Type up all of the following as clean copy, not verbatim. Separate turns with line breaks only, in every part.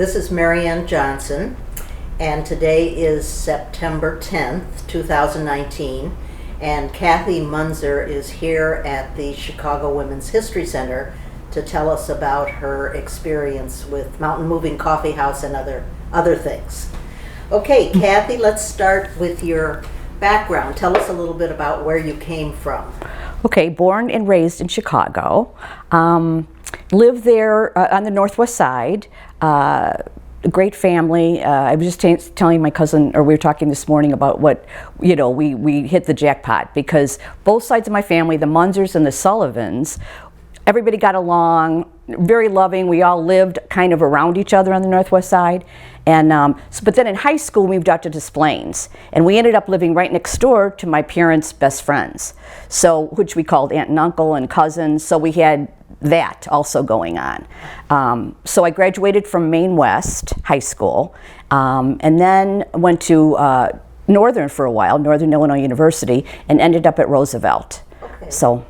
This is Marianne Johnson, and today is September 10th, 2019, and Kathy Munzer is here at the Chicago Women's History Center to tell us about her experience with Mountain Moving Coffee House and other things. Okay, Kathy, let's start with your background. Tell us a little bit about where you came from.
Okay, born and raised in Chicago. Lived there on the Northwest Side. A great family. I was just telling my cousin, or we were talking this morning about what, we hit the jackpot because both sides of my family, the Munzers and the Sullivans, everybody got along, very loving. We all lived kind of around each other on the Northwest Side. And but then in high school, we moved out to Des Plaines, and we ended up living right next door to my parents' best friends, which we called aunt and uncle and cousins. So we had that also going on. So I graduated from Maine West High School, and then went to Northern for a while, Northern Illinois University, and ended up at Roosevelt.
Okay.
So.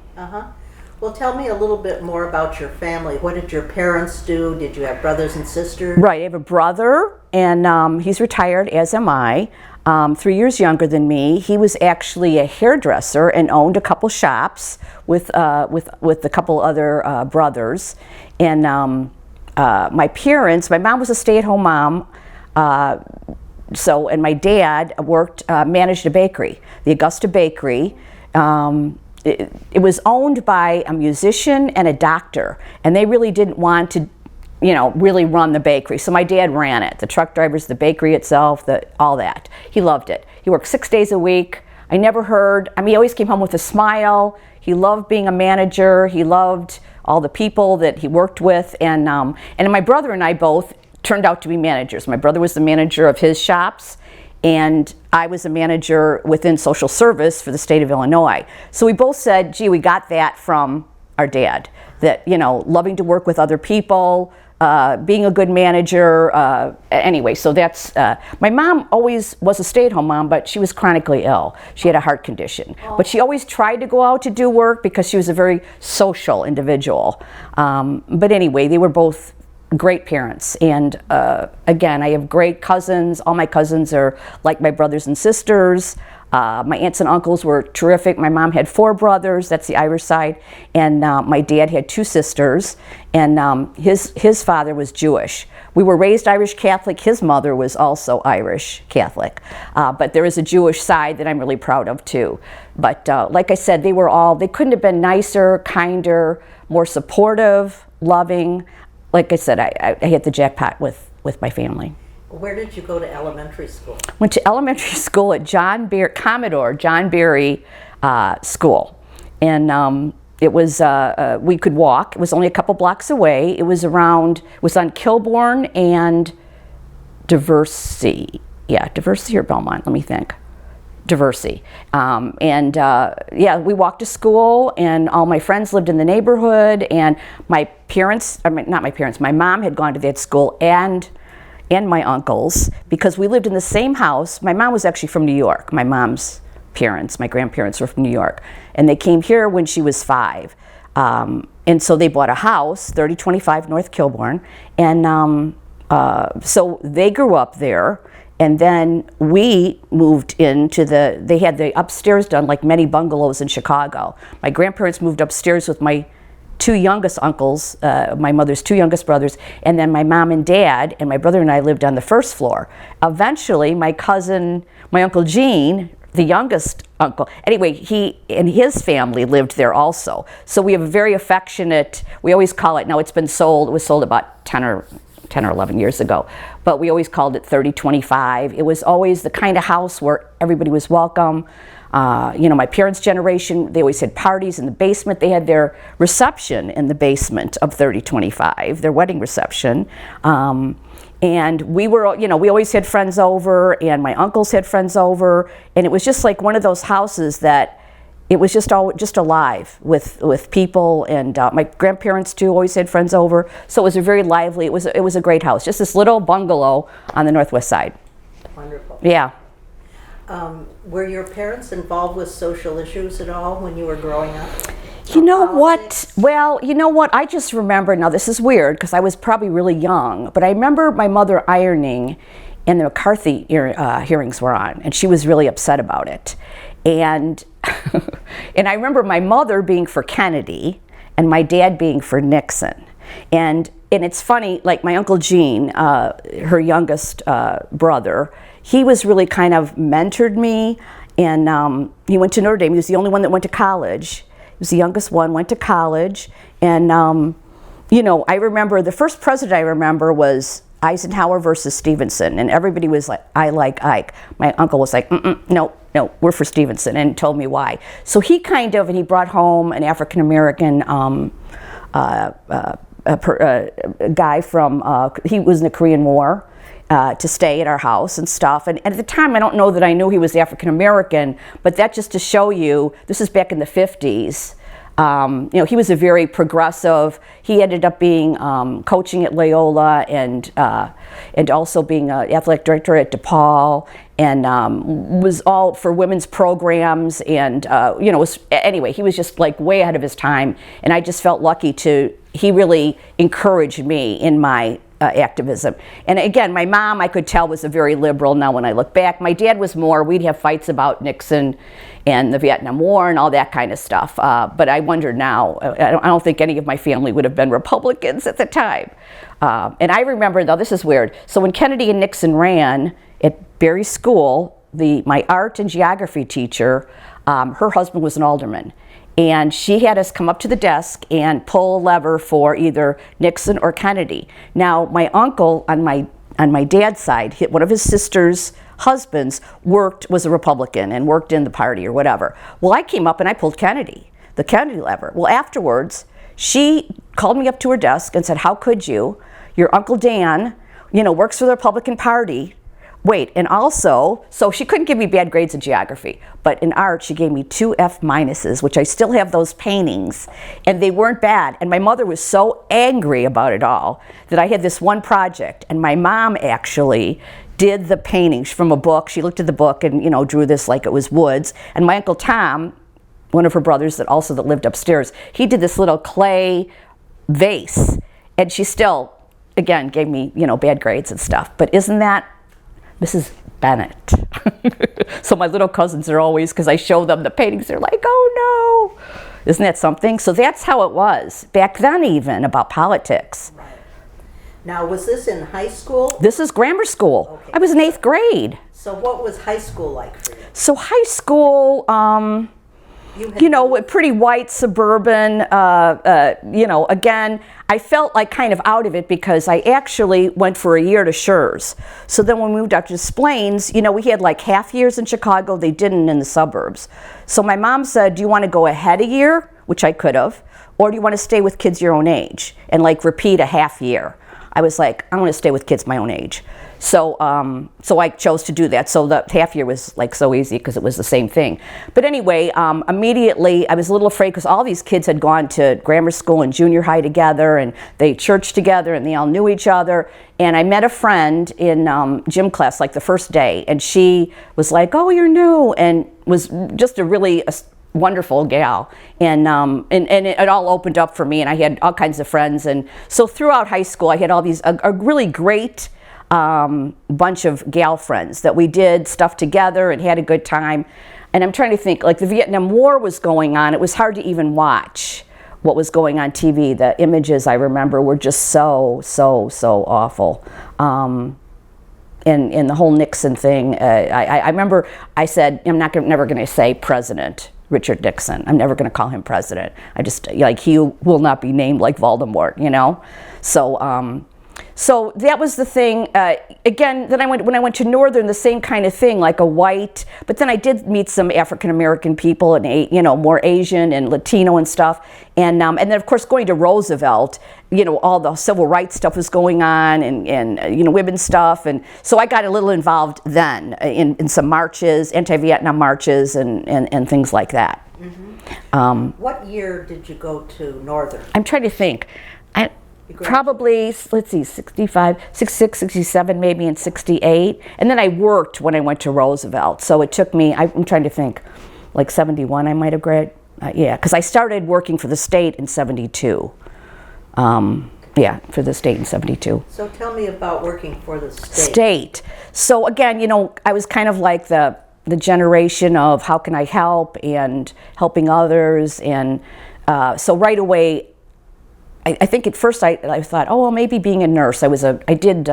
Well, tell me a little bit more about your family. What did your parents do? Did you have brothers and sisters?
Right, I have a brother, and he's retired, as am I, 3 years younger than me. He was actually a hairdresser and owned a couple shops with a couple other brothers. And my parents, my mom was a stay-at-home mom, and my dad managed a bakery, the Augusta Bakery. It was owned by a musician and a doctor, and they really didn't want to, really run the bakery. So my dad ran it, the truck drivers, the bakery itself, all that. He loved it. He worked 6 days a week. He always came home with a smile. He loved being a manager. He loved all the people that he worked with, and my brother and I both turned out to be managers. My brother was the manager of his shops, and I was a manager within social service for the state of Illinois. So we both said, gee, we got that from our dad, that, loving to work with other people, being a good manager. Anyway, so that's, my mom always was a stay-at-home mom, but she was chronically ill. She had a heart condition. But she always tried to go out to do work because she was a very social individual. But anyway, they were both great parents, and again, I have great cousins. All my cousins are like my brothers and sisters. My aunts and uncles were terrific. My mom had 4 brothers, that's the Irish side, and my dad had 2 sisters, and his father was Jewish. We were raised Irish Catholic. His mother was also Irish Catholic, but there is a Jewish side that I'm really proud of too. But like I said, they couldn't have been nicer, kinder, more supportive, loving. Like I said, I hit the jackpot with my family.
Where did you go to elementary school?
Went to elementary school at Commodore John Berry School. And it was, we could walk. It was only a couple blocks away. It was on Kilbourne and Diversey. Yeah, Diversey or Belmont, let me think. Diversey. We walked to school, and all my friends lived in the neighborhood, and my mom had gone to that school, and my uncles, because we lived in the same house. My mom was actually from New York. My mom's parents, my grandparents were from New York, and they came here when she was 5. And so they bought a house, 3025 North Kilbourne, and so they grew up there. And then we moved into they had the upstairs done like many bungalows in Chicago. My grandparents moved upstairs with my 2 youngest uncles, my mother's 2 youngest brothers, and then my mom and dad, and my brother and I lived on the first floor. Eventually, my Uncle Gene, the youngest uncle, anyway, he and his family lived there also. So we have a very affectionate, we always call it, now it was sold about 10 or 11 years ago, but we always called it 3025. It was always the kind of house where everybody was welcome. My parents' generation, they always had parties in the basement. They had their reception in the basement of 3025, their wedding reception. And we were, we always had friends over, and my uncles had friends over, and it was just like one of those houses that it was just alive with people, and my grandparents too always had friends over. So it was a very lively. It was a great house. Just this little bungalow on the Northwest Side.
Wonderful.
Yeah.
Were your parents involved with social issues at all when you were growing up?
You know what? Well, you know what? I just remember, now this is weird because I was probably really young, but I remember my mother ironing and the McCarthy hearings were on, and she was really upset about it. And and I remember my mother being for Kennedy and my dad being for Nixon. And it's funny, like my Uncle Gene, her youngest brother, he was really kind of mentored me, and he went to Notre Dame. He was the only one that went to college. He was the youngest one, went to college, and you know, I remember the first president I remember was Eisenhower versus Stevenson, and everybody was like, I like Ike. My uncle was like, no, we're for Stevenson, and told me why. So he kind of, and he brought home an African-American guy from, he was in the Korean War, to stay at our house and stuff. And at the time, I don't know that I knew he was African-American, but that just to show you, this is back in the 50s. You know, he was a very progressive. He ended up being coaching at Loyola and also being an athletic director at DePaul, and was all for women's programs. And you know, anyway, he was just like way ahead of his time. And I just felt lucky he really encouraged me in my activism. And again, my mom, I could tell, was a very liberal. Now when I look back, my dad was more, we'd have fights about Nixon and the Vietnam War and all that kind of stuff. But I wonder now, I don't think any of my family would have been Republicans at the time. And I remember, though, this is weird. So when Kennedy and Nixon ran at Berry School, my art and geography teacher, her husband was an alderman. And she had us come up to the desk and pull a lever for either Nixon or Kennedy. Now, my uncle on my dad's side, one of his sister's husbands was a Republican and worked in the party or whatever. Well, I came up and I pulled the Kennedy lever. Well, afterwards, she called me up to her desk and said, "How could you? Your Uncle Dan, you know, works for the Republican Party." Wait, and also, so she couldn't give me bad grades in geography, but in art she gave me 2 F-minuses, which I still have those paintings, and they weren't bad. And my mother was so angry about it all that I had this one project, and my mom actually did the paintings from a book. She looked at the book and, you know, drew this like it was woods. And my Uncle Tom, one of her brothers that lived upstairs, he did this little clay vase, and she still, again, gave me, you know, bad grades and stuff. But isn't that Mrs. Bennett? So my little cousins are always, because I show them the paintings, they're like, "Oh no." Isn't that something? So that's how it was back then, even about politics.
Right. Now, was this in high school?
This is grammar school.
Okay.
I was in 8th grade.
So what was high school like for you?
So high school, you know, pretty white, suburban, you know, again, I felt like kind of out of it because I actually went for a year to Schurz. So then when we moved out to Des Plaines, you know, we had like half years in Chicago, they didn't in the suburbs. So my mom said, "Do you want to go ahead a year?" Which I could have. "Or do you want to stay with kids your own age and like repeat a half year?" I was like, "I want to stay with kids my own age." So so I chose to do that. So the half year was like so easy because it was the same thing. But anyway, immediately I was a little afraid because all these kids had gone to grammar school and junior high together, and they churched together, and they all knew each other. And I met a friend in gym class like the first day, and she was like, "Oh, you're new," and was just a really wonderful gal, and it all opened up for me, and I had all kinds of friends. And so throughout high school, I had all these a really great bunch of gal friends that we did stuff together and had a good time. And I'm trying to think, like the Vietnam War was going on, it was hard to even watch what was going on TV. The images I remember were just so awful. And the whole Nixon thing, I remember I said, I'm never going to say President Richard Nixon. I'm never going to call him president. I just, like, he will not be named like Voldemort, you know? So that was the thing. Again, then when I went to Northern, the same kind of thing, like a white, but then I did meet some African-American people and, you know, more Asian and Latino and stuff. And then of course going to Roosevelt, you know, all the civil rights stuff was going on and you know, women's stuff. And so I got a little involved then in some marches, anti-Vietnam marches and things like that. Mm-hmm.
What year did you go to Northern?
I'm trying to think. Probably, let's see, 65, 66, 67, maybe, and 68. And then I worked when I went to Roosevelt. So it took me, I'm trying to think, like 71 I might have Yeah, because I started working for the state in 72. Yeah, for the state in 72.
So tell me about working for the
State. So again, I was kind of like the generation of how can I help and helping others. And so right away, I think at first I thought, oh, well, maybe being a nurse. I did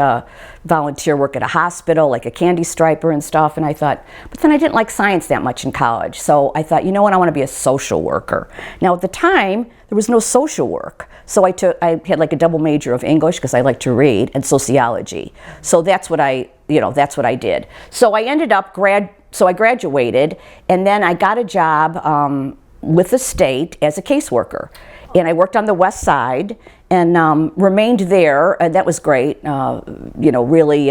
volunteer work at a hospital, like a candy striper and stuff, and I thought, but then I didn't like science that much in college. So I thought, you know what, I want to be a social worker. Now at the time, there was no social work. So I had like a double major of English because I like to read, and sociology. So that's what I did. So I ended up I graduated, and then I got a job with the state as a caseworker. And I worked on the west side and remained there, and that was great. Really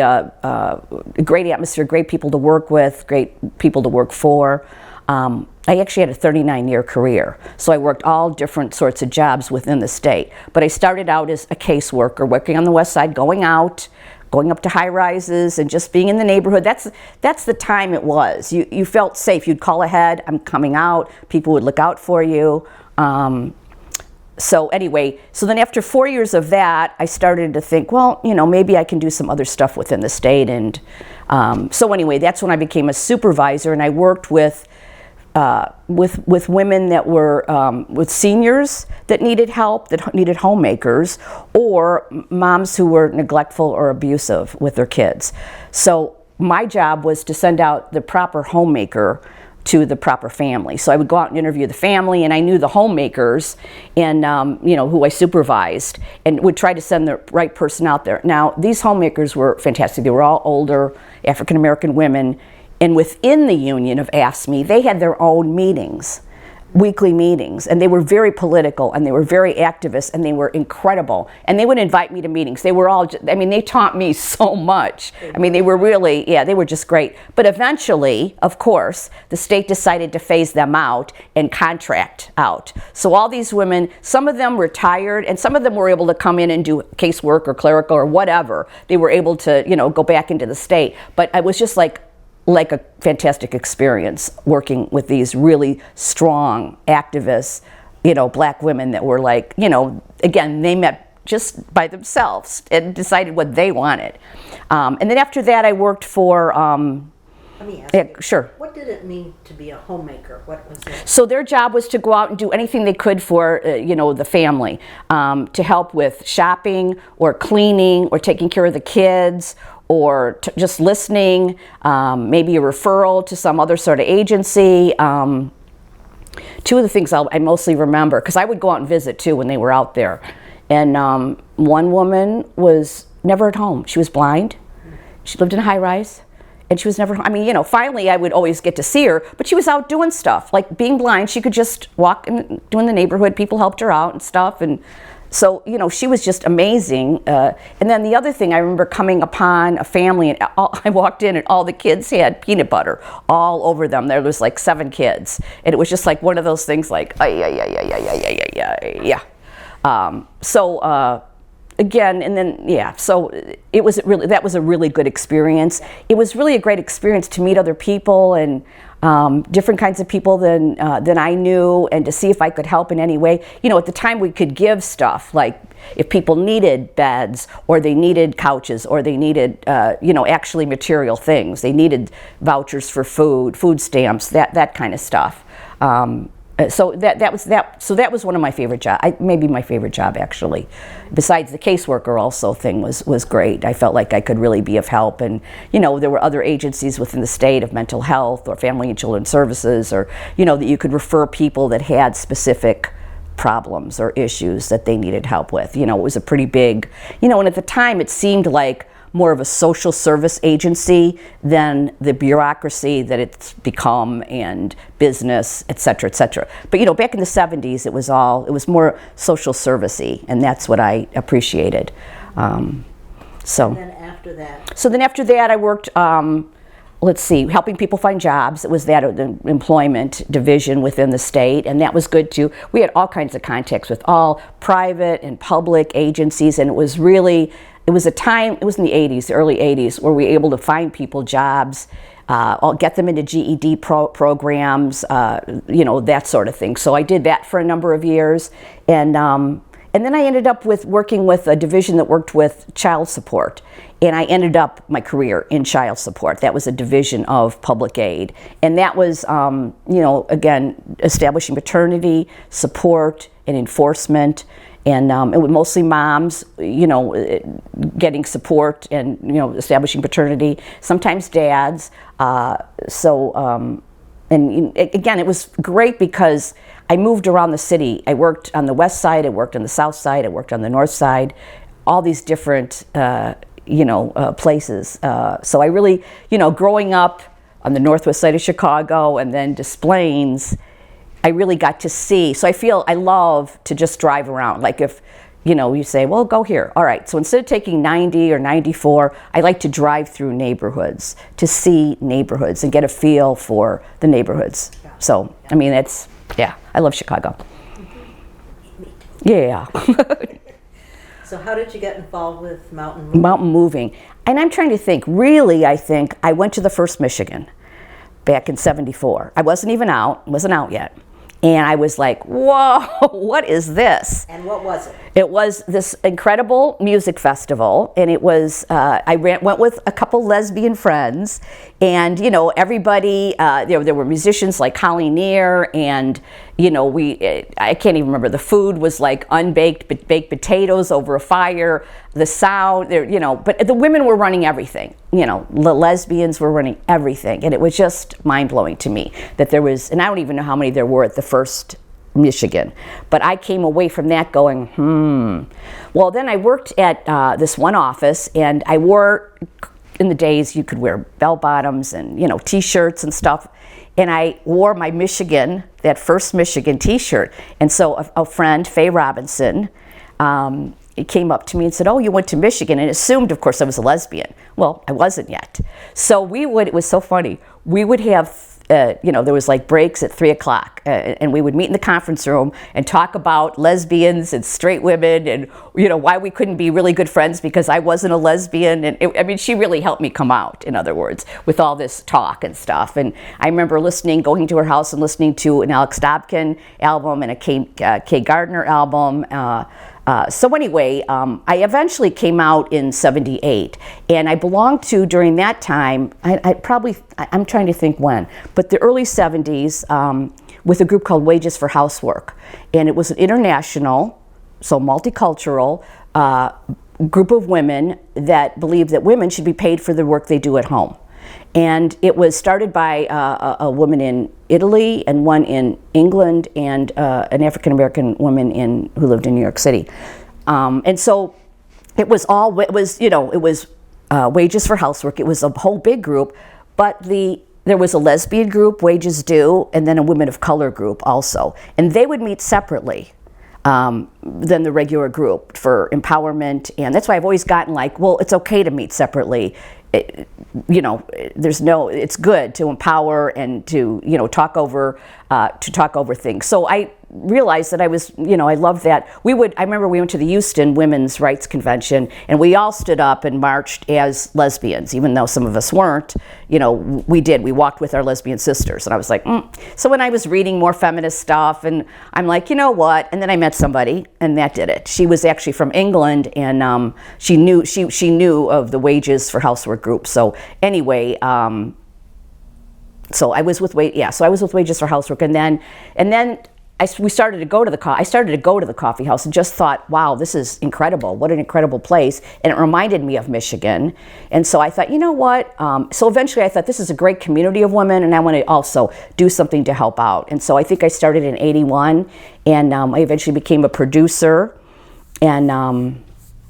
great atmosphere, great people to work with, great people to work for. I actually had a 39-year career, so I worked all different sorts of jobs within the state. But I started out as a caseworker, working on the west side, going up to high rises and just being in the neighborhood. That's the time it was. You felt safe. You'd call ahead, I'm coming out, people would look out for you. So anyway, so then after 4 years of that, I started to think, well, maybe I can do some other stuff within the state. And so anyway, that's when I became a supervisor, and I worked with women that were with seniors that needed help, that needed homemakers, or moms who were neglectful or abusive with their kids. So my job was to send out the proper homemaker to the proper family. So I would go out and interview the family, and I knew the homemakers and who I supervised, and would try to send the right person out there. Now, these homemakers were fantastic. They were all older African American women, and within the union of AFSCME, they had their own meetings, weekly meetings, and they were very political, and they were very activist, and they were incredible. And they would invite me to meetings. They were all, they taught me so much. They were really, they were just great. But eventually, of course, the state decided to phase them out and contract out. So all these women, some of them retired, and some of them were able to come in and do casework or clerical or whatever. They were able to, go back into the state. But I was just like a fantastic experience working with these really strong activists, black women that were like, again, they met just by themselves and decided what they wanted. And then after that, I worked for...
Let me ask you,
sure.
What did it mean to be a homemaker? What was it?
So their job was to go out and do anything they could for, the family, to help with shopping or cleaning or taking care of the kids, or just listening, maybe a referral to some other sort of agency. Two of the things I mostly remember, because I would go out and visit too when they were out there. And one woman was never at home. She was blind. She lived in a high rise. And she was never, finally I would always get to see her, but she was out doing stuff. Like being blind, she could just walk and do in the neighborhood. People helped her out and stuff. And so, she was just amazing. And then the other thing, I remember coming upon a family, and I walked in and all the kids had peanut butter all over them. There was like 7 kids. And it was just like one of those things like, yeah. Again, and then, so that was a really good experience. It was really a great experience to meet other people and different kinds of people than I knew, and to see if I could help in any way. At the time we could give stuff, like if people needed beds, or they needed couches, or they needed, actually material things. They needed vouchers for food stamps, that kind of stuff. So that was one of my favorite jobs. Maybe my favorite job, actually. Besides the caseworker also thing was great. I felt like I could really be of help, and there were other agencies within the state of mental health or family and children services, or that you could refer people that had specific problems or issues that they needed help with. It was a pretty big, and at the time it seemed like more of a social service agency than the bureaucracy that it's become, and business, et cetera, et cetera. But back in the 70s, it was more social servicey, and that's what I appreciated.
And then after that?
So then after that, I worked let's see, helping people find jobs. It was that the employment division within the state, and that was good too. We had all kinds of contacts with all private and public agencies, and it was a time, it was in the 80s, the early 80s, where we were able to find people jobs, get them into GED programs, that sort of thing. So I did that for a number of years, and then I ended up working with a division that worked with child support. And I ended up my career in child support. That was a division of public aid. And that was, again, establishing maternity support and enforcement. And it was mostly moms, getting support and, establishing paternity. Sometimes dads. And again, it was great because I moved around the city. I worked on the west side, I worked on the south side, I worked on the north side, all these different, places. So I really, growing up on the northwest side of Chicago and then Des Plaines, I really got to see. So I love to just drive around. Like if, you say, well, go here. All right. So instead of taking 90 or 94, I like to drive through neighborhoods to see neighborhoods and get a feel for the neighborhoods. Yeah. So, I mean, I love Chicago. Yeah.
So how did you get involved with mountain moving?
Mountain moving. And I'm trying to think, really, I think I went to the first Michigan back in '74. I wasn't out yet. And I was like, whoa, what is this?
And what was it?
It was this incredible music festival, and it was, went with a couple lesbian friends, and, everybody, there were musicians like Holly Near, and, I can't even remember, the food was like baked potatoes over a fire, the sound, but the women were running everything, the lesbians were running everything, and it was just mind-blowing to me that there was, and I don't even know how many there were at the first Michigan. But I came away from that going, Well, then I worked at this one office, and I wore, in the days you could wear bell-bottoms and, T-shirts and stuff. And I wore my that first Michigan T-shirt. And so a friend, Faye Robinson, came up to me and said, oh, you went to Michigan, and assumed, of course, I was a lesbian. Well, I wasn't yet. So it was so funny, we would have there was like breaks at 3:00, and we would meet in the conference room and talk about lesbians and straight women and, why we couldn't be really good friends because I wasn't a lesbian. And she really helped me come out, in other words, with all this talk and stuff. And I remember going to her house and listening to an Alex Dobkin album and a Kay Gardner album. So anyway, I eventually came out in '78, and I belonged to, during that time, I'm trying to think when, but the early '70s, with a group called Wages for Housework. And it was an international, so multicultural, group of women that believed that women should be paid for the work they do at home. And it was started by a woman in Italy and one in England and an African-American woman who lived in New York City. And so it was Wages for Housework. It was a whole big group, but there was a lesbian group, Wages Do, and then a women of color group also. And they would meet separately than the regular group for empowerment. And that's why I've always gotten like, well, it's okay to meet separately. It's good to empower and to, talk over things. So I realized that I loved that. I remember we went to the Houston Women's Rights Convention, and we all stood up and marched as lesbians, even though some of us weren't. We did. We walked with our lesbian sisters, and I was like, So when I was reading more feminist stuff, and I'm like, you know what? And then I met somebody, and that did it. She was actually from England, and she knew of the Wages for Housework group. So anyway, so I was with Wages for Housework, and then I started to go to the coffee house and just thought, wow, this is incredible. What an incredible place. And it reminded me of Michigan. And so I thought, you know what? So eventually I thought, this is a great community of women, and I want to also do something to help out. And so I think I started in '81, and I eventually became a producer, and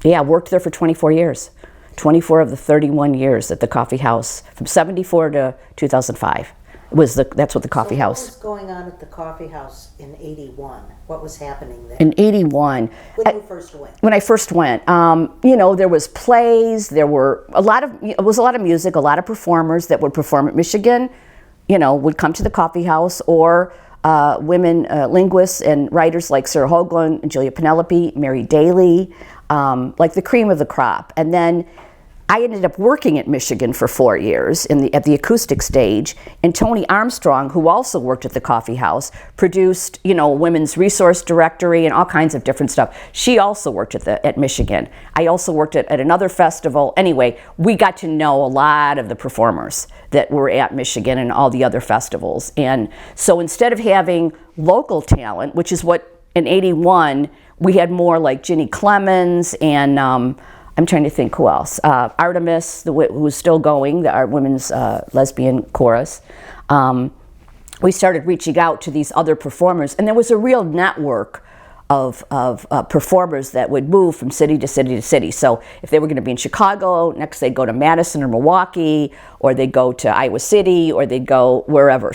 worked there for 24 years. 24 of the 31 years at the coffee house, from '74 to 2005. That's what the coffee house.
What was going on at the coffee house in '81? What was happening there?
In '81.
When you first went?
When I first went, there was plays, it was a lot of music, a lot of performers that would perform at Michigan, would come to the coffee house, or women linguists and writers like Sarah Hoagland, Julia Penelope, Mary Daly, like the cream of the crop. And then I ended up working at Michigan for 4 years at the acoustic stage, and Toni Armstrong, who also worked at the coffee house, produced, women's resource directory and all kinds of different stuff. She also worked at Michigan. I also worked at another festival. Anyway, we got to know a lot of the performers that were at Michigan and all the other festivals. And so instead of having local talent, which is what in '81 we had more like Ginny Clemens and I'm trying to think who else. Artemis, who was still going, our women's lesbian chorus. We started reaching out to these other performers, and there was a real network of performers that would move from city to city to city. So if they were going to be in Chicago, next they'd go to Madison or Milwaukee, or they'd go to Iowa City, or they'd go wherever.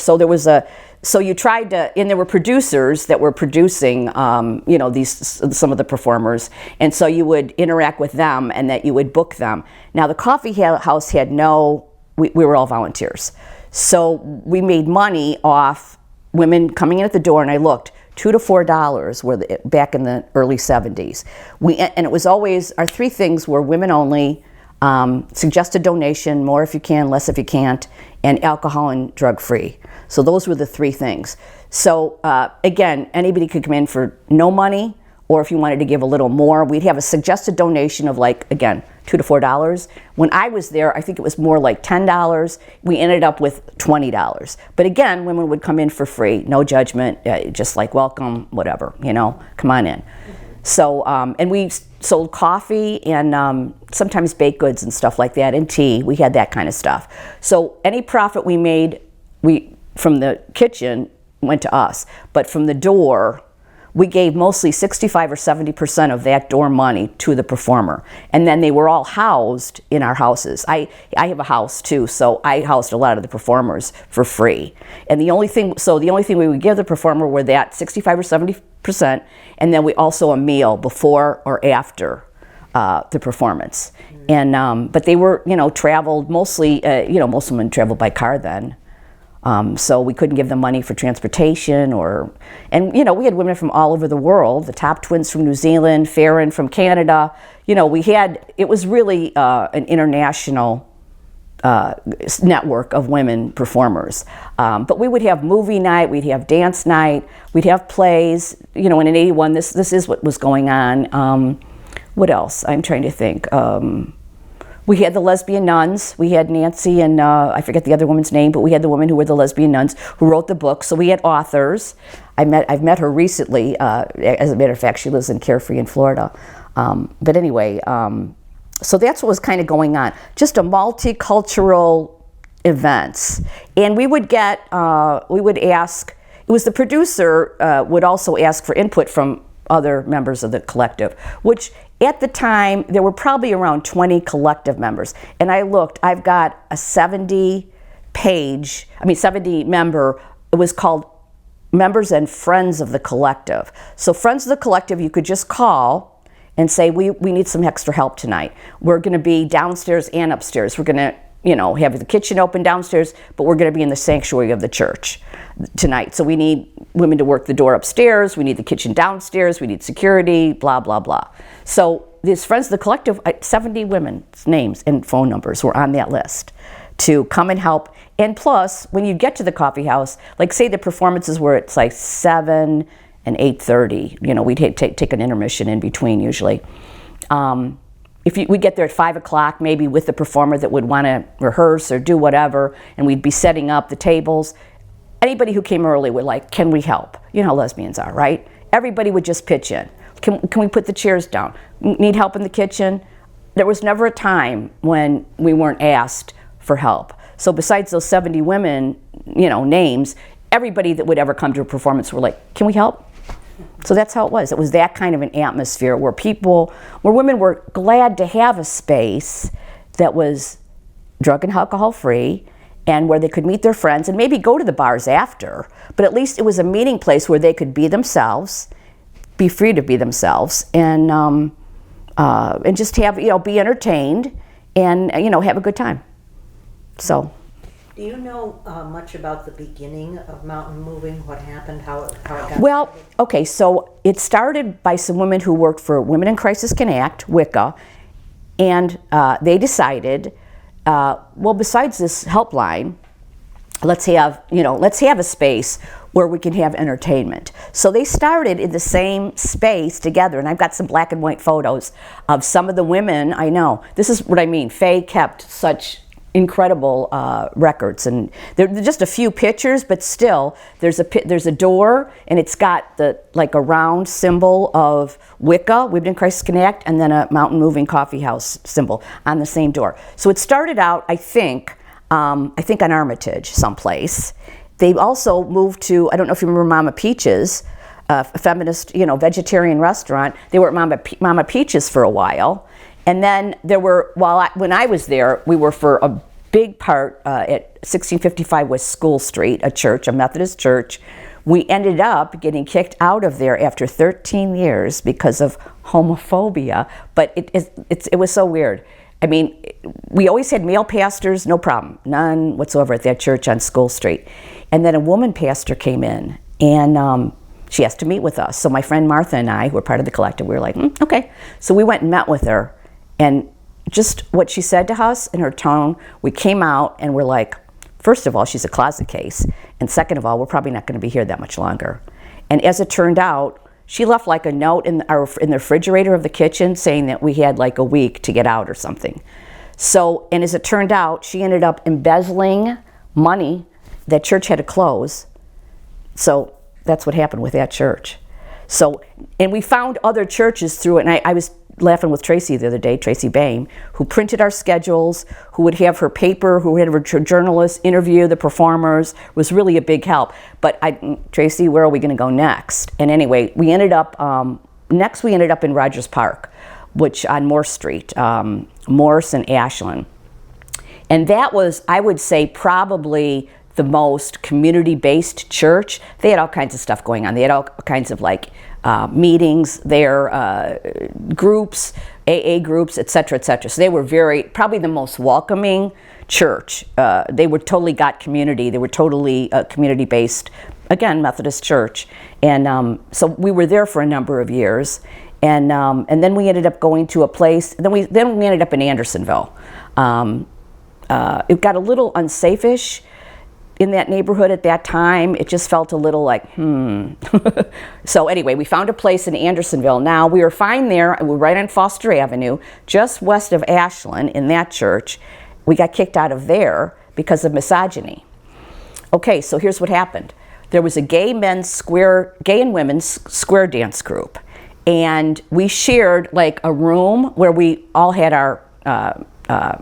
So you tried to, and there were producers that were producing, some of the performers, and so you would interact with them, and that you would book them. Now the coffee house had we were all volunteers, so we made money off women coming in at the door, and I looked. $2 to $4 were back in the early '70s. And it was always, our three things were women only, suggested donation, more if you can, less if you can't, and alcohol and drug free. So those were the three things. So again, anybody could come in for no money, or if you wanted to give a little more, we'd have a suggested donation of $2 to $4. When I was there, I think it was more like $10. We ended up with $20. But again, women would come in for free, no judgment, just like welcome, whatever, come on in. So, and we sold coffee and sometimes baked goods and stuff like that, and tea. We had that kind of stuff. So any profit we made, from the kitchen went to us, but from the door, we gave mostly 65 or 70% of that door money to the performer. And then they were all housed in our houses. I have a house too, so I housed a lot of the performers for free. And the only thing we would give the performer were that 65 or 70%, and then we also a meal before or after the performance. And but they were, traveled mostly, most women traveled by car then. So we couldn't give them money for transportation and we had women from all over the world, the Top Twins from New Zealand, Farron from Canada. It was really an international network of women performers. But we would have movie night, we'd have dance night, we'd have plays. And in '81, this is what was going on. What else? I'm trying to think. We had the lesbian nuns. We had Nancy and I forget the other woman's name, but we had the women who were the lesbian nuns who wrote the book. So we had authors. I've met her recently. As a matter of fact, she lives in Carefree in Florida. But anyway, so that's what was kind of going on. Just a multicultural events. And we would ask, it was the producer would also ask for input from other members of the collective, which at the time there were probably around 20 collective members. And I looked, I've got a 70 member, it was called Members and Friends of the Collective. So Friends of the Collective, you could just call and say, we need some extra help tonight. We're gonna be downstairs and upstairs. We're gonna have the kitchen open downstairs, but we're going to be in the sanctuary of the church tonight. So we need women to work the door upstairs. We need the kitchen downstairs. We need security, blah, blah, blah. So these Friends of the Collective, 70 women's names and phone numbers were on that list to come and help. And plus, when you get to the coffee house, like say the performances were at like 7 and 8:30, we'd take an intermission in between usually. We get there at 5 o'clock, maybe with the performer that would want to rehearse or do whatever, and we'd be setting up the tables. Anybody who came early would can we help? You know how lesbians are, right? Everybody would just pitch in. Can we put the chairs down? Need help in the kitchen? There was never a time when we weren't asked for help. So besides those 70 women, names, everybody that would ever come to a performance were like, can we help? So that's how it was. It was that kind of an atmosphere where women were glad to have a space that was drug and alcohol free, and where they could meet their friends and maybe go to the bars after, but at least it was a meeting place where they could be themselves, be free to be themselves, and just have, be entertained and, have a good time. So.
Do you know much about the beginning of mountain moving? What happened? How it got
Well,
started?
okay, so it started by some women who worked for Women in Crisis Can Act, WICA, and they decided, besides this helpline, let's have a space where we can have entertainment. So they started in the same space together, and I've got some black and white photos of some of the women I know. This is what I mean. Faye kept such incredible records, and they're just a few pictures, but still there's a door, and it's got a round symbol of WICA, Women in Crisis Can Act, and then a mountain moving coffee house symbol on the same door. So it started out, I think on Armitage someplace. They also moved to, I don't know if you remember Mama Peaches, a feminist, vegetarian restaurant. They were at Mama Peaches for a while. And then there were, when I was there, we were for a big part at 1655 West School Street, a church, a Methodist church. We ended up getting kicked out of there after 13 years because of homophobia, but it was so weird. I mean, we always had male pastors, no problem, none whatsoever at that church on School Street. And then a woman pastor came in, and she asked to meet with us. So my friend Martha and I, who were part of the collective, we were like, okay. So we went and met with her. And just what she said to us and her tone, we came out and we're like, first of all, she's a closet case. And second of all, we're probably not going to be here that much longer. And as it turned out, she left a note in the refrigerator of the kitchen saying that we had a week to get out or something. So, and as it turned out, she ended up embezzling money that church had to close. So that's what happened with that church. So, and we found other churches through it, and I was laughing with Tracy the other day, Tracy Bain, who printed our schedules, who would have her paper, who would have her journalists interview the performers, was really a big help. But Tracy, where are we going to go next? And anyway, we ended up in Rogers Park, which on Morse Street, Morse and Ashland. And that was, I would say, probably the most community-based church. They had all kinds of stuff going on. They had all kinds of meetings there, groups, AA groups, et cetera, et cetera. So they were probably the most welcoming church. They were totally got community. They were totally community-based, again, Methodist church. And so we were there for a number of years. And then we ended up going to a place, then we ended up in Andersonville. It got a little unsafe-ish in that neighborhood at that time. It just felt a little So anyway, we found a place in Andersonville. Now, we were fine there. We were right on Foster Avenue, just west of Ashland in that church. We got kicked out of there because of misogyny. Okay, so here's what happened. There was a gay and women's square dance group. And we shared a room where we all had our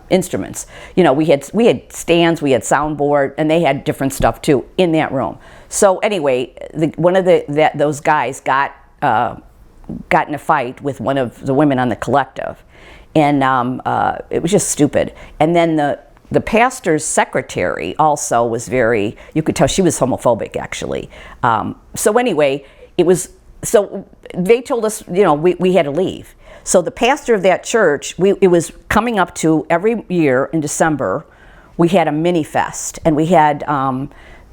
instruments. We had stands, we had soundboard, and they had different stuff too in that room. So anyway, one of those guys got in a fight with one of the women on the collective, and it was just stupid. And then the pastor's secretary also was you could tell she was homophobic actually. So anyway, so they told us we had to leave. So the pastor of that church, it was coming up to every year in December, we had a mini fest, and we had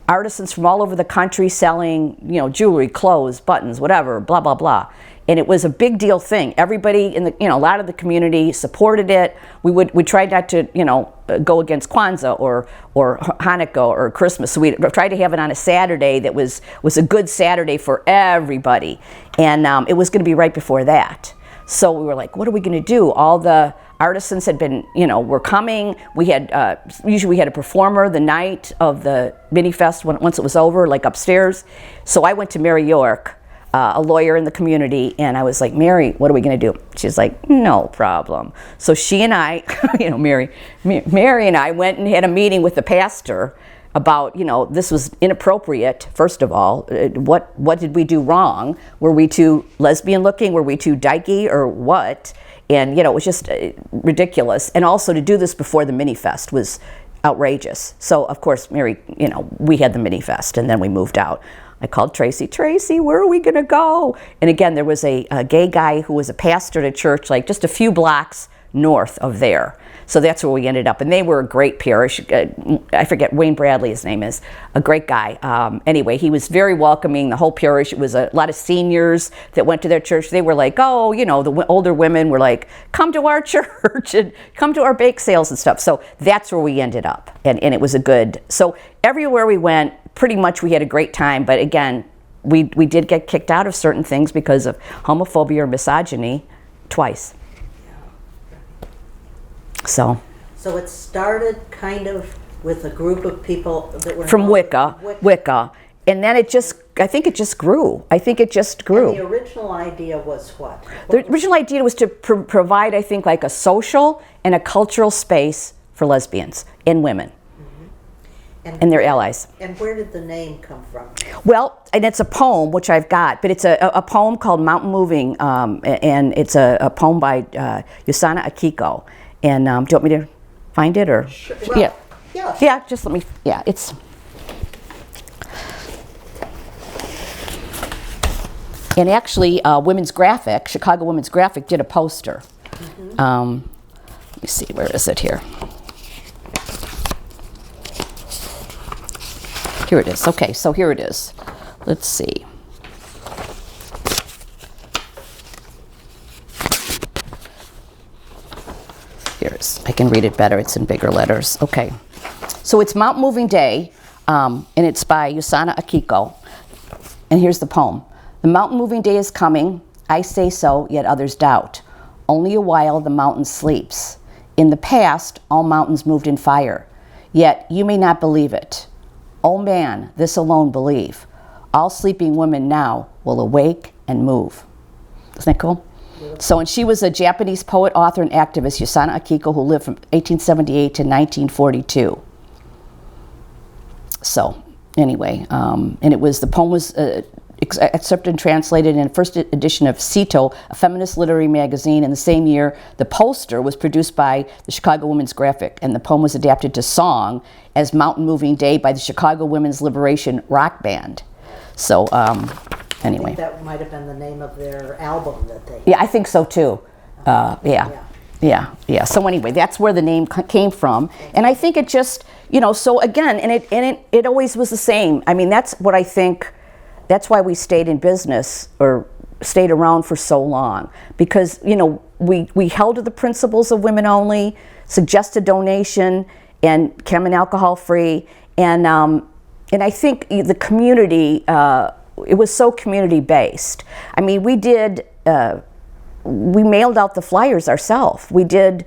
artisans from all over the country selling, jewelry, clothes, buttons, whatever, blah, blah, blah. And it was a big deal thing. Everybody in a lot of the community supported it. We tried not to, go against Kwanzaa or Hanukkah or Christmas. So we tried to have it on a Saturday that was a good Saturday for everybody. And it was going to be right before that. So we were like, what are we going to do? All the artisans had been, were coming. We had, usually we had a performer the night of the mini fest once it was over, upstairs. So I went to Mary York, a lawyer in the community, and I was like, Mary, what are we going to do? She's like, no problem. So she and I, Mary and I went and had a meeting with the pastor about, this was inappropriate, first of all. What did we do wrong? Were we too lesbian looking? Were we too dykey or what? And, it was just ridiculous. And also to do this before the mini fest was, outrageous. So of course, Mary, we had the mini fest, and then we moved out. I called Tracy, where are we going to go? And again, there was a gay guy who was a pastor at a church like just a few blocks north of there. So that's where we ended up. And they were a great parish. I forget, Wayne Bradley, his name is, a great guy. Anyway, he was very welcoming, the whole parish. It was a lot of seniors that went to their church. They were like, oh, the older women were like, come to our church and come to our bake sales and stuff. So that's where we ended up. And it was so everywhere we went, pretty much we had a great time. But again, we did get kicked out of certain things because of homophobia or misogyny twice. So
it started kind of with a group of people that were
from Wicca, and then I think it just grew.
And the original idea was what?
The original idea was to provide, I think, like a social and a cultural space for lesbians and women. And their allies. And
where did the name come from?
Well, and it's a poem, which I've got, but it's a poem called Mountain Moving, and it's a poem by Yusana Akiko. And do you want me to find it, or?
Sure. Well,
yeah, just let me, it's. And actually, Chicago Women's Graphic did a poster. Let me see, where is it here? Here it is. Okay, so here it is. Let's see. I can read it better. It's in bigger letters. Okay. So it's Mount Moving Day, and it's by Yusana Akiko. And here's the poem. The mountain moving day is coming. I say so, yet others doubt. Only a while the mountain sleeps. In the past, all mountains moved in fire. Yet you may not believe it. Oh man, this alone believe. All sleeping women now will awake and move. Isn't that cool? So, and she was a Japanese poet, author, and activist, Yusana Akiko, who lived from 1878 to 1942. So, anyway, and the poem was accepted and translated in the first edition of Cito, a feminist literary magazine. In the same year, the poster was produced by the Chicago Women's Graphic, and the poem was adapted to song as Mountain Moving Day by the Chicago Women's Liberation Rock Band. So, anyway.
I think that might have been the name of their album that they...
Yeah, I think so too. Yeah. So anyway, that's where the name came from. And I think it just, so again, and it always was the same. I mean, that's what I think, that's why we stayed in business or stayed around for so long. Because, we held to the principles of women only, suggested donation, and chem and alcohol free. And I think the community, it was so community based. I mean, we mailed out the flyers ourselves. We did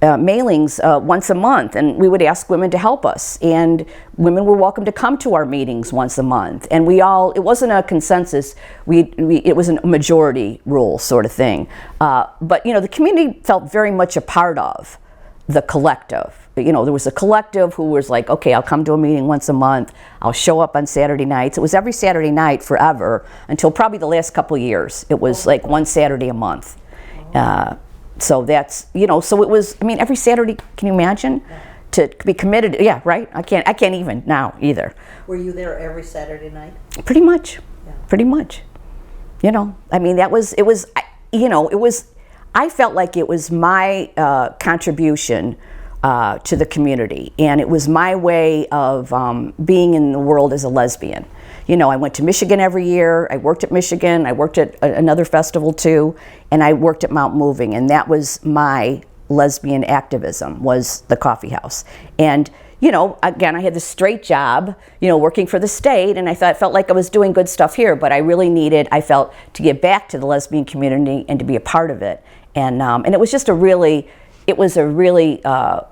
mailings once a month, and we would ask women to help us. And women were welcome to come to our meetings once a month. And it wasn't a consensus, it was a majority rule sort of thing. But, the community felt very much a part of the collective. There was a collective who was like, okay, I'll come to a meeting once a month. I'll show up on Saturday nights. It was every Saturday night forever until probably the last couple of years. It was like one Saturday a month. So that's, so it was, every Saturday, can you imagine? To be committed, yeah, right? I can't even now either.
Were you there every Saturday night?
Pretty much, pretty much. I felt like it was my contribution to the community, and it was my way of being in the world as a lesbian. I went to Michigan every year. I worked at Michigan. I worked at another festival too, and I worked at Mount Moving, and that was my lesbian activism, was the coffee house. And again, I had this straight job, working for the state, and I felt like I was doing good stuff here, but I really I felt, to give back to the lesbian community and to be a part of it. And it was just a really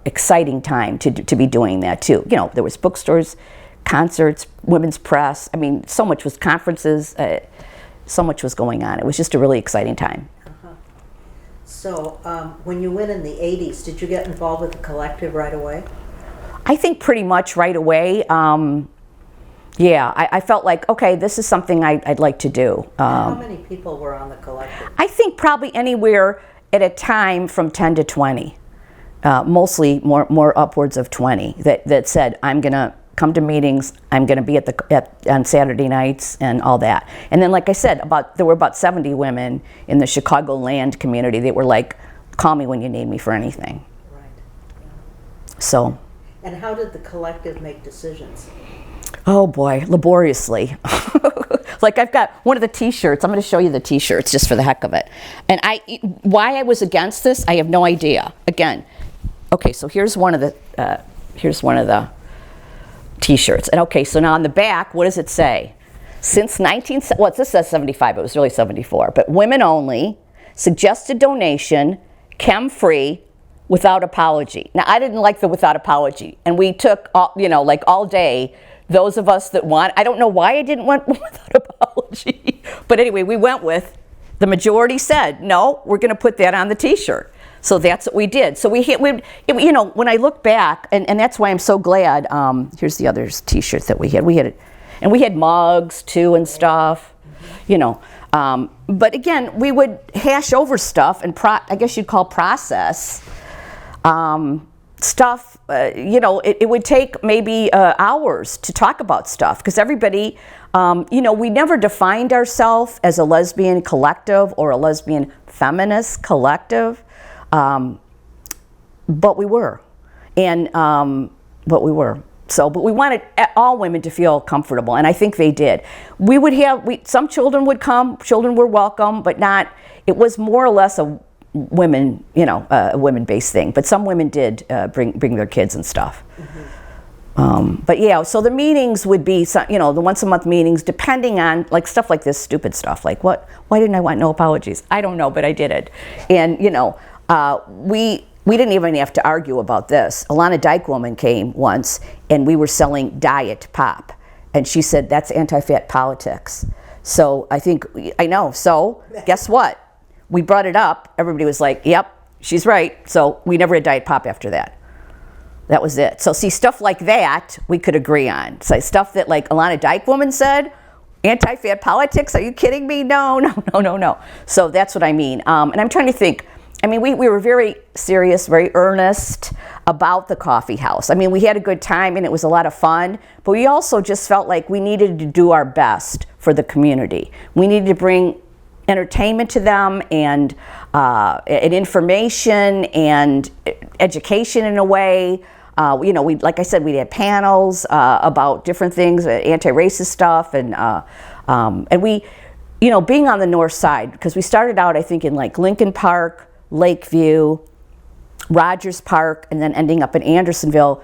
exciting time to be doing that too. There was bookstores, concerts, women's press. So much was conferences, so much was going on. It was just a really exciting time.
So when you went in the 80s, did you get involved with the collective right away?
I think pretty much right away. I felt like, okay, this is something I'd like to do.
How many people were on the collective?
I think probably anywhere at a time from 10 to 20. mostly more upwards of 20 that said, I'm going to come to meetings, I'm going to be on Saturday nights and all that. And then, like I said, there were about 70 women in the Chicagoland community that were like, call me when you need me for anything.
Right. Yeah.
So.
And how did the collective make decisions?
Oh boy, laboriously. Like I've got one of the t-shirts, I'm going to show you the t-shirts just for the heck of it. And why I was against this, I have no idea. Again, okay, so here's one of the t-shirts. And okay, so now on the back, what does it say? Since this says 75, it was really 74, but women only, suggested donation, chem-free, without apology. Now, I didn't like the without apology, and we took, all day, those of us that want, I don't know why I didn't want without apology, but anyway, we went with, the majority said, no, we're going to put that on the t-shirt. So that's what we did. So when I look back, and that's why I'm so glad, here's the other t-shirt that we had mugs too and stuff, but again, we would hash over stuff and I guess you'd call process stuff. It would take maybe hours to talk about stuff because everybody, we never defined ourselves as a lesbian collective or a lesbian feminist collective, but we were, but we wanted all women to feel comfortable, and I think they did. Some children would come, children were welcome, but it was more or less a women-based thing, but some women did bring their kids and stuff. Mm-hmm. But yeah, so the meetings would be, the once-a-month meetings, depending on stuff like this stupid stuff, like why didn't I want no apologies? I don't know, but I did it. And we didn't even have to argue about this. Alana Dykewoman came once, and we were selling diet pop, and she said that's anti-fat politics. So I know. So guess what? We brought it up. Everybody was like, yep, she's right. So we never had diet pop after that. That was it. So see, stuff like that we could agree on. So stuff that like Alana Dykewoman said, anti-fat politics, are you kidding me? No. So that's what I mean. And I'm trying to think. I mean, we were very serious, very earnest about the coffee house. I mean, we had a good time and it was a lot of fun, but we also just felt like we needed to do our best for the community. We needed to bring entertainment to them and information and education in a way. Like I said, we had panels about different things, anti-racist stuff, and we, being on the north side, because we started out, I think, in like Lincoln Park, Lakeview, Rogers Park, and then ending up in Andersonville.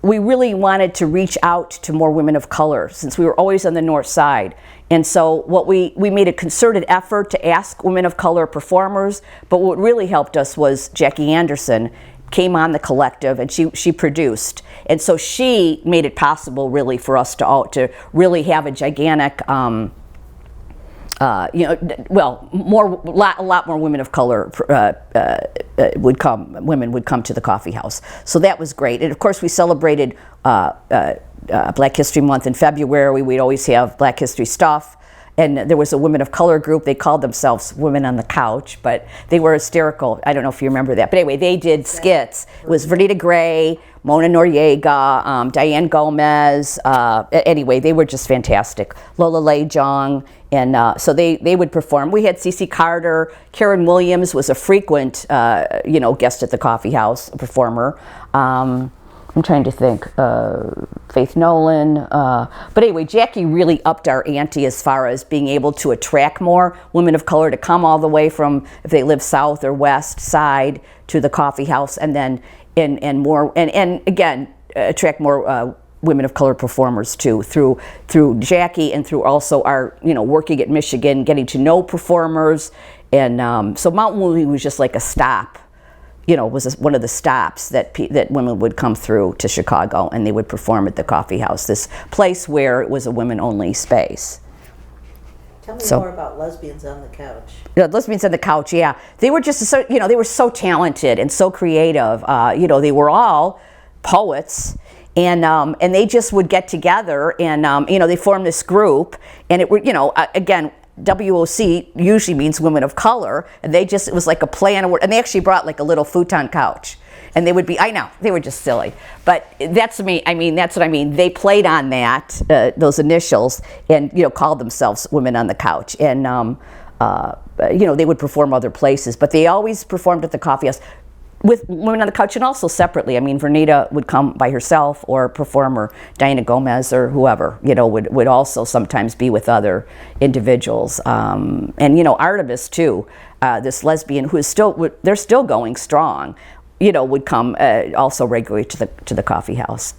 We really wanted to reach out to more women of color since we were always on the north side. And so we made a concerted effort to ask women of color performers, but what really helped us was Jackie Anderson came on the collective and she produced. And so she made it possible really for us to really have a gigantic, a lot more women of color would come to the coffee house. So that was great. And of course we celebrated Black History Month in February. We'd always have Black History stuff. And there was a women of color group. They called themselves Women on the Couch, but they were hysterical. I don't know if you remember that. But anyway, they did skits. It was Vernita Gray, Mona Noriega, Diane Gomez. Anyway, they were just fantastic. Lola Lei Jong. And so they would perform. We had Cece Carter. Karen Williams was a frequent, guest at the coffee house, a performer. I'm trying to think, Faith Nolan. But anyway, Jackie really upped our ante as far as being able to attract more women of color to come all the way from, if they live south or west side, to the coffee house, and then and again attract more women of color performers too, through Jackie and through also our working at Michigan, getting to know performers, and so Mount Woolley was just like a stop. Was one of the stops that women would come through to Chicago, and they would perform at the coffee house, this place where it was a women-only space.
Tell me more about Lesbians on the Couch.
Yeah, Lesbians on the Couch, yeah. They were just, they were so talented and so creative. They were all poets, and they just would get together, and they formed this group, and it would, again, WOC usually means women of color, and it was like a play on a word, and they actually brought like a little futon couch. And they would be, I know, they were just silly. But that's me, I mean, that's what I mean. They played on that, those initials, and, you know, called themselves Women on the Couch. And, you know, they would perform other places, but they always performed at the coffee house with Women on the Couch, and also separately. I mean, Vernita would come by herself or perform, or Diana Gomez or whoever, you know, would also sometimes be with other individuals. And, you know, Artemis too, this lesbian who is still, they're still going strong, you know, would come also regularly to the coffee house.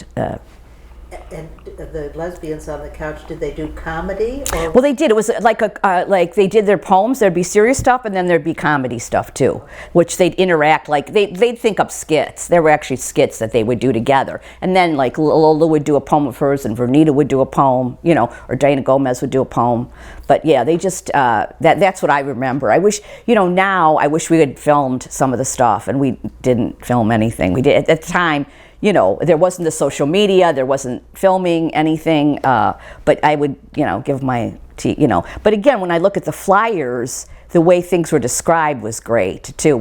And the lesbians on the couch, did they do comedy? Or?
Well, they did. It was like like they did their poems. There'd be serious stuff, and then there'd be comedy stuff too, which they'd interact. Like they'd think up skits. There were actually skits that they would do together, and then like Lola would do a poem of hers, and Vernita would do a poem, you know, or Diana Gomez would do a poem. But yeah, they just that's what I remember. I wish, you know, now I wish we had filmed some of the stuff, and we didn't film anything. We did at the time. You know, there wasn't the social media, there wasn't filming anything, but I would, you know, give my, you know. But again, when I look at the flyers, the way things were described was great, too.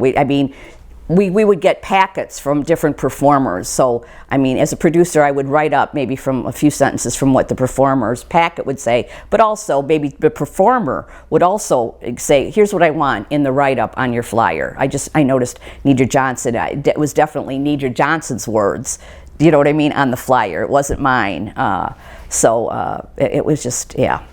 We would get packets from different performers. So, I mean, as a producer, I would write up maybe from a few sentences from what the performer's packet would say, but also maybe the performer would also say, here's what I want in the write-up on your flyer. I noticed Nedra Johnson, it was definitely Nedra Johnson's words, you know what I mean, on the flyer. It wasn't mine. It was just, yeah.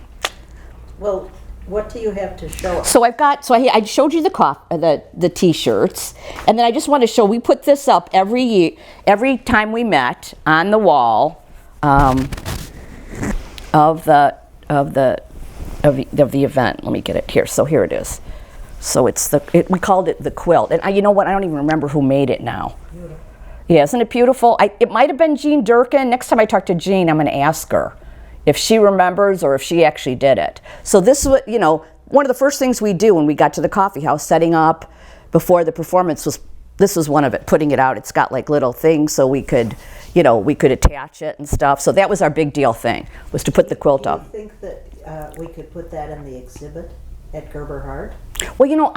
Well, what do you have to show us?
So I showed you the T-shirts, and then I just want to show, we put this up every year, every time we met on the wall of the event. Let me get it here. So here it is. So it's we called it the quilt, and you know what? I don't even remember who made it now. Beautiful. Yeah, isn't it beautiful? It might have been Jean Durkin. Next time I talk to Jean, I'm going to ask her if she remembers or if she actually did it. So this was, you know, one of the first things we do when we got to the coffee house, setting up before the performance, this was one of it, putting it out. It's got like little things so we could, you know, we could attach it and stuff. So that was our big deal thing, was to put the quilt up.
Do you think that we could put that in the exhibit at Gerber Hart?
Well, you know,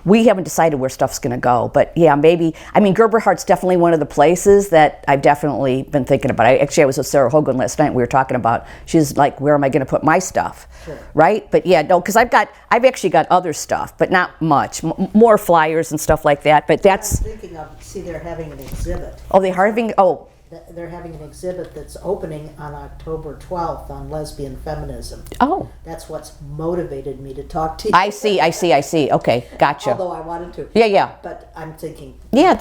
we haven't decided where stuff's going to go, but yeah, maybe. I mean, Gerber Hart's definitely one of the places that I've definitely been thinking about. I was with Sarah Hogan last night. We were talking about. She's like, where am I going to put my stuff? Sure. Right? But yeah, no, because I've actually got other stuff, but not much. More flyers and stuff like that. But that's.
I'm thinking of. See, they're having an exhibit.
Oh, they're having. Oh.
They're having an exhibit that's opening on October 12th on lesbian feminism.
Oh.
That's what's motivated me to talk to you.
I see. Okay, gotcha.
Although I wanted to.
Yeah.
But I'm thinking.
Yeah,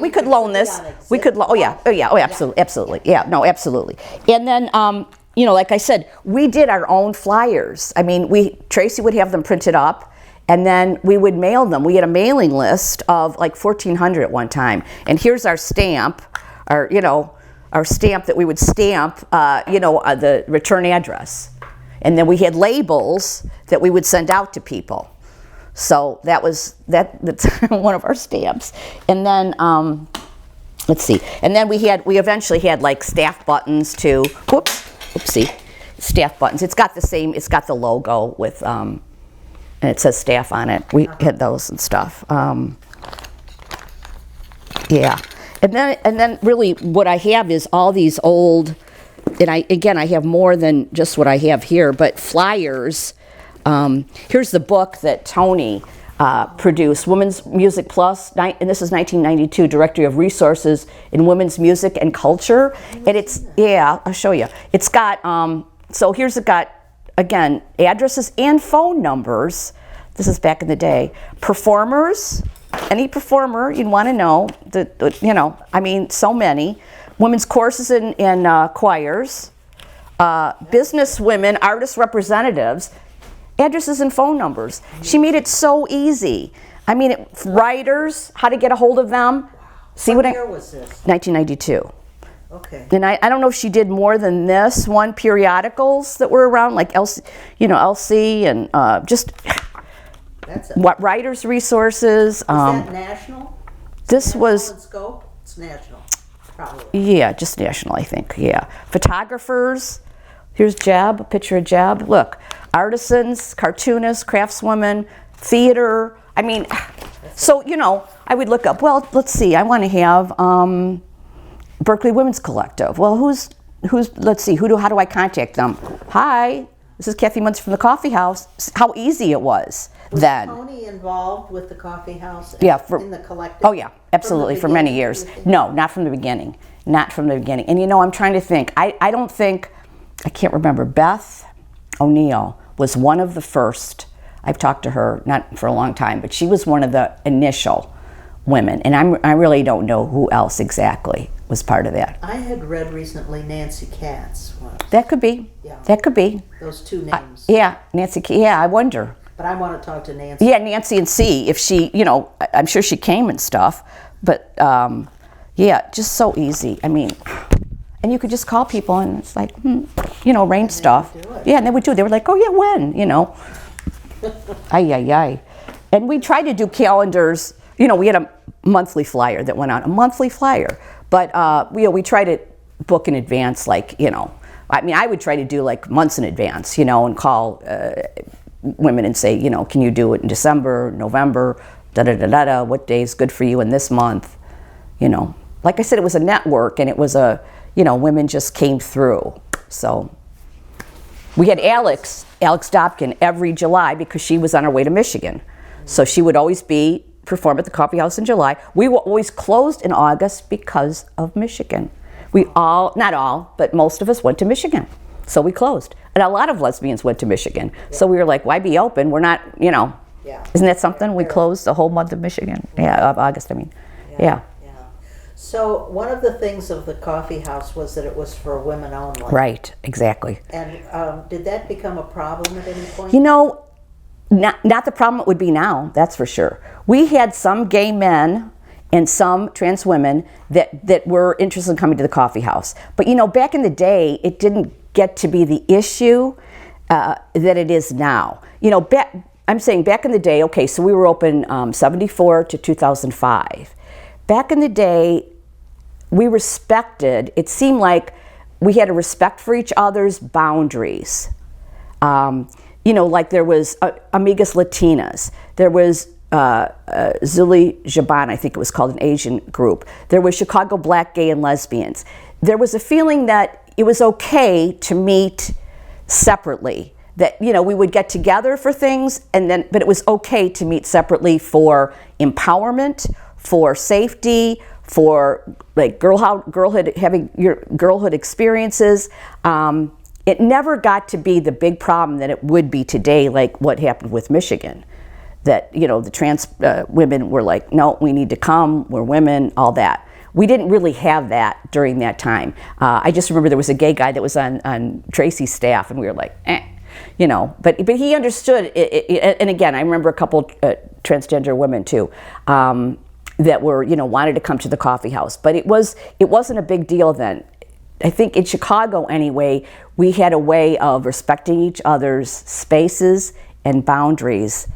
we could loan this. We could loan. Absolutely. Yeah, no, absolutely. And then, you know, like I said, we did our own flyers. I mean, Tracy would have them printed up, and then we would mail them. We had a mailing list of like 1,400 at one time. And here's our stamp. Our stamp that we would stamp, the return address. And then we had labels that we would send out to people. So that's one of our stamps. And then, let's see. And then we eventually had like staff buttons too. Staff buttons. It's got the logo with, and it says staff on it. We had those and stuff. Yeah. And then really what I have is all these old, and I have more than just what I have here, but flyers. Here's the book that Tony produced, Women's Music Plus, and this is 1992, Directory of Resources in Women's Music and Culture. And I'll show you. It's got, so here's it got, again, addresses and phone numbers. This is back in the day. Performers. Any performer you'd want to know, so many. Women's courses in choirs, business women, artist representatives, addresses and phone numbers. She made it so easy. I mean, writers, how to get a hold of them.
What year was this?
1992.
Okay.
And I don't know if she did more than this. One, periodicals that were around, like LC and just... What writers' resources?
Is that national?
This was.
In scope? It's national, probably.
Yeah, just national, I think. Yeah, photographers. Here's Jeb, a picture of Jeb. Look, artisans, cartoonists, craftswomen, theater. I mean, So, you know, I would look up, well, let's see, I want to have Berkeley Women's Collective. Well, let's see, how do I contact them? Hi, this is Kathy Munzer from the Coffee House. How easy it was then.
Was Tony involved with the Coffee House in the collective?
Oh, yeah, absolutely, for many years. No, not from the beginning. Not from the beginning. And, you know, I'm trying to think. I can't remember. Beth O'Neill was one of the first. I've talked to her, not for a long time, but she was one of the initial women. And I really don't know who else exactly was part of that.
I had read recently Nancy Katz was.
That could be.
Yeah.
That could be.
Those two names.
Yeah, Nancy. Yeah, I wonder.
But I want to talk to Nancy.
Yeah, Nancy, and see if she, you know, I'm sure she came and stuff. But, yeah, just so easy. I mean, and you could just call people and it's like, you know, arrange stuff. Yeah, and they would do it. They were like, oh, yeah, when, you know. Ay. And we tried to do calendars. You know, we had a monthly flyer that went out, a monthly flyer. But, we tried to book in advance, like, you know. I mean, I would try to do like months in advance, you know, and call women and say, you know, can you do it in December, November, da-da-da-da-da, what day is good for you in this month, you know. Like I said, it was a network, and it was you know, women just came through. So we had Alex Dobkin every July because she was on her way to Michigan. So she would always perform at the Coffee House in July. We were always closed in August because of Michigan. Not all, but most of us went to Michigan. So we closed. And a lot of lesbians went to Michigan. Yeah. So we were like, why be open? We're not, you know. Yeah. Isn't that something? We closed the whole month of Michigan. Yeah, of August, I mean. Yeah.
So one of the things of the Coffee House was that it was for women only.
Right, exactly.
And did that become a problem at any point?
You know, not the problem it would be now, that's for sure. We had some gay men and some trans women that were interested in coming to the Coffee House. But, you know, back in the day, it didn't get to be the issue that it is now. You know, I'm saying back in the day, okay, so we were open 74 to 2005. Back in the day, we respected, it seemed like we had a respect for each other's boundaries. You know, like there was Amigas Latinas, there was Zuli Jaban, I think it was called, an Asian group. There was Chicago Black Gay and Lesbians. There was a feeling that it was okay to meet separately. That, you know, we would get together for things, but it was okay to meet separately for empowerment, for safety, for like girlhood, having your girlhood experiences. It never got to be the big problem that it would be today, like what happened with Michigan. That, you know, the trans women were like, no, we need to come, we're women, all that. We didn't really have that during that time. I just remember there was a gay guy that was on Tracy's staff, and we were like, you know, but he understood it, and again, I remember a couple transgender women too, that were, you know, wanted to come to the Coffee House, but it wasn't a big deal then. I think in Chicago anyway, we had a way of respecting each other's spaces and boundaries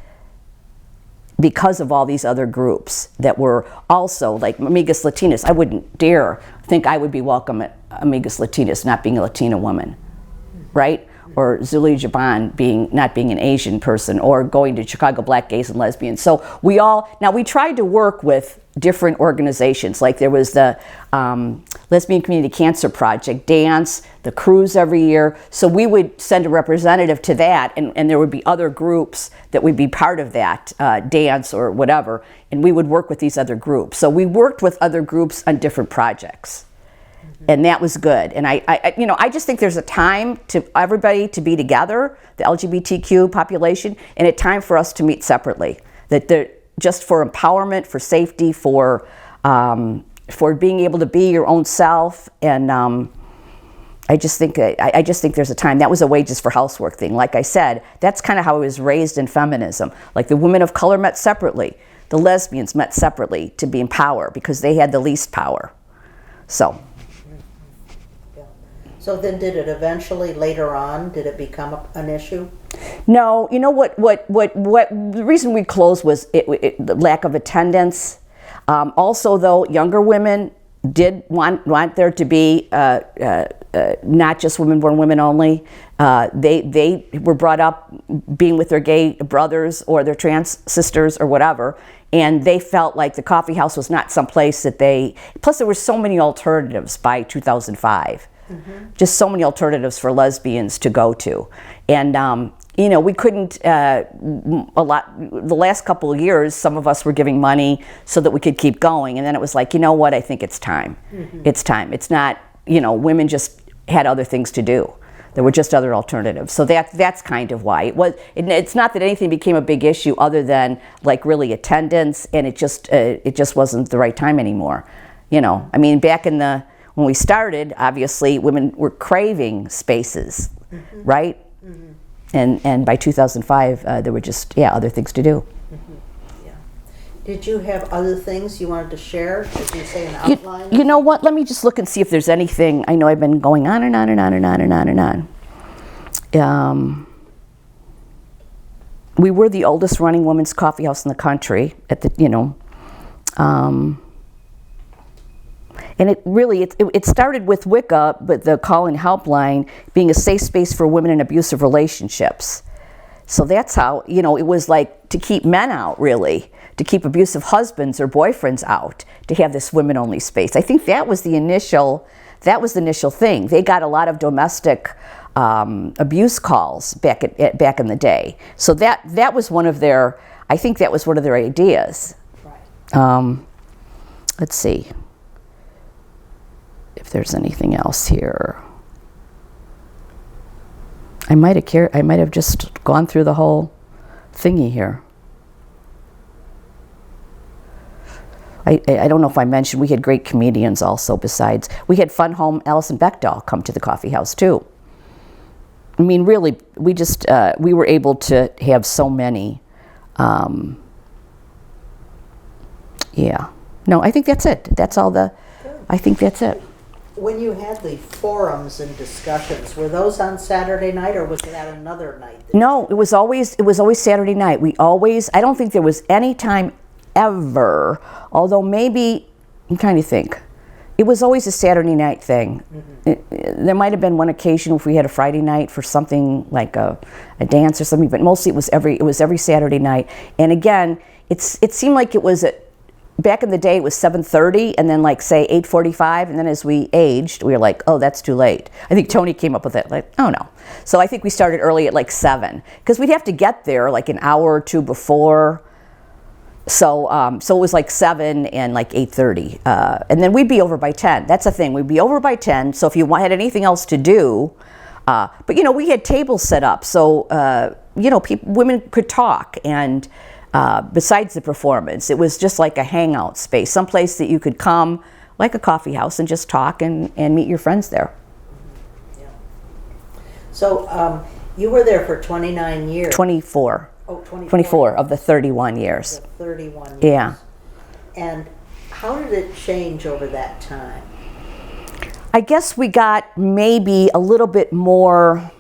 because of all these other groups that were also like Amigas Latinas. I wouldn't dare think I would be welcome at Amigas Latinas not being a Latina woman, right? Or Zuli Jaban not being an Asian person, or going to Chicago Black Gays and Lesbians. So we tried to work with different organizations. Like there was the Lesbian Community Cancer Project, dance, the cruise every year. So we would send a representative to that, and there would be other groups that would be part of that dance or whatever, and we would work with these other groups. So we worked with other groups on different projects. And that was good. And I just think there's a time to everybody to be together, the LGBTQ population, and a time for us to meet separately. That they're just for empowerment, for safety, for being able to be your own self. And I just think there's a time. That was a wages for housework thing. Like I said, that's kind of how I was raised in feminism. Like the women of color met separately, the lesbians met separately to be in power because they had the least power. So
then did it eventually, later on, did it become an issue?
No, you know what the reason we closed was the lack of attendance. Also though, younger women did want there to be not just women born women only. They were brought up being with their gay brothers or their trans sisters or whatever, and they felt like the coffee house was not some place that they. Plus, there were so many alternatives by 2005. Just so many alternatives for lesbians to go to, and we couldn't. The last couple of years, some of us were giving money so that we could keep going, and then it was like, you know what? I think it's time. It's time. It's not. Women just had other things to do. There were just other alternatives. So that's kind of why it was. It's not that anything became a big issue other than like really attendance, and it just wasn't the right time anymore. I mean, back when we started, obviously women were craving spaces, right? And by 2005, there were just other things to do.
Yeah. Did you have other things you wanted to share? Did you say an outline?
You know what? Let me just look and see if there's anything. I know I've been going on and on and on and on and on and on. We were the oldest running women's coffee house in the country at the, and it started with Wicca, but the call-in helpline being a safe space for women in abusive relationships. So that's how, it was like to keep men out, really, to keep abusive husbands or boyfriends out, to have this women-only space. I think that was the initial thing. They got a lot of domestic abuse calls back in the day. So that was one of their, I think that was one of their ideas.
Right.
Let's see if there's anything else here. I might have just gone through the whole thingy here. I don't know if I mentioned we had great comedians also. Besides, we had Fun Home Alison Bechdel come to the coffee house too. I mean, really, we were able to have so many. No, I think that's it. That's all I think that's it.
When you had the forums and discussions, were those on Saturday night or was that another night?
No, it was always Saturday night. I don't think there was any time ever, although maybe, I'm trying to think. It was always a Saturday night thing. There might have been one occasion if we had a Friday night for something like a dance or something, but mostly it was every Saturday night. And again, it seemed like it was back in the day, it was 7:30, and then like say 8:45, and then as we aged, we were like, oh, that's too late. I think Tony came up with it, like, oh no. So I think we started early at like 7, because we'd have to get there like an hour or two before. So it was like 7 and like 8:30, and then we'd be over by 10. That's the thing, we'd be over by 10. So if you had anything else to do, but we had tables set up, so women could talk and. Besides the performance, it was just like a hangout space, someplace that you could come, like a coffee house, and just talk and meet your friends there.
Yeah. So you were there for 29 years.
24.
Oh, 24.
24 of the 31 years.
The 31 years.
Yeah.
And how did it change over that time?
I guess we got maybe a little bit more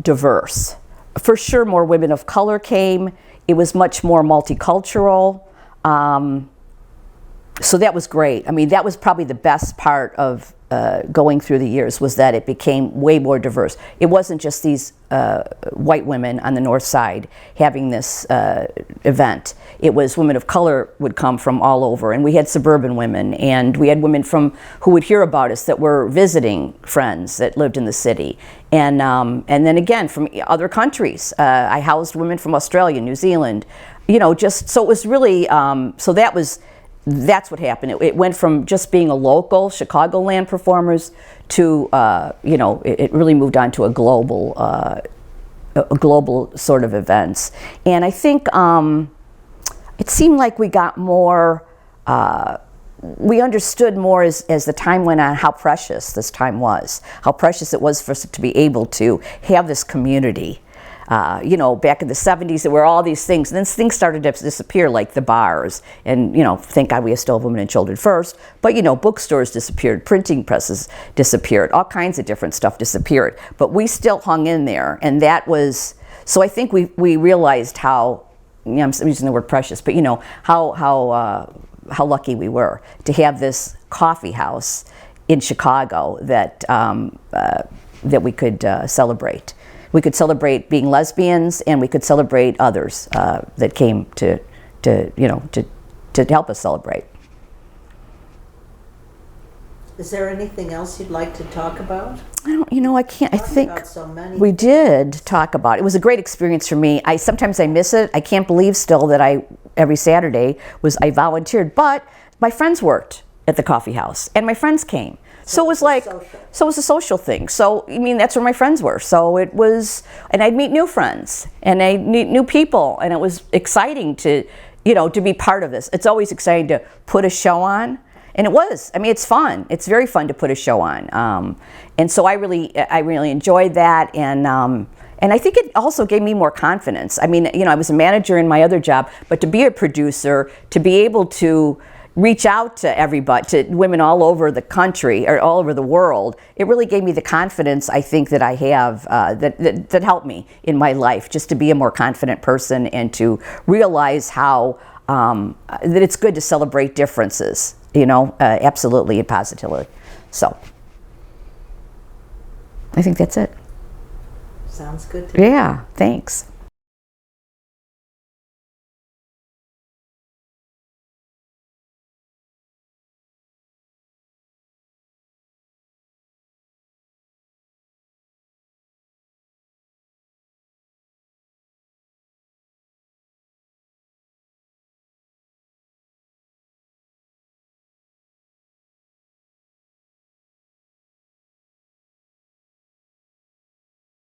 diverse. For sure, more women of color came. It was much more multicultural, so that was great. I mean, that was probably the best part of going through the years, was that it became way more diverse. It wasn't just these white women on the north side having this event. It was women of color would come from all over, and we had suburban women, and we had women who would hear about us that were visiting friends that lived in the city, and then again from other countries. I housed women from Australia, New Zealand, just so it was really that's what happened. It went from just being a local Chicagoland performers to it really moved on to a global sort of events. And I think it seemed like we got more, we understood more as the time went on how precious this time was, how precious it was for us to be able to have this community. Back in the 70s, there were all these things, and then things started to disappear, like the bars, and, thank God we still have Women and Children First, but, bookstores disappeared, printing presses disappeared, all kinds of different stuff disappeared, but we still hung in there, and that was, so I think we realized how, I'm using the word precious, but, how how lucky we were to have this coffee house in Chicago that that we could celebrate. We could celebrate being lesbians, and we could celebrate others that came to help us celebrate.
Is there anything else you'd like to talk about?
I can't. I think
about so many
we did talk about it. It was a great experience for me. Sometimes I miss it. I can't believe still that every Saturday I volunteered, but my friends worked at the coffee house, and my friends came. So it was like, so it was a social thing. So, that's where my friends were. So it was, and I'd meet new friends, and I'd meet new people, and it was exciting to be part of this. It's always exciting to put a show on, and it was. It's fun. It's very fun to put a show on. And so I really enjoyed that, and I think it also gave me more confidence. I was a manager in my other job, but to be a producer, to be able to reach out to everybody, to women all over the country or all over the world, it really gave me the confidence I think that I have that helped me in my life, just to be a more confident person and to realize how that it's good to celebrate differences, absolutely and positively. So I think that's it.
Sounds good to me.
Yeah, thanks.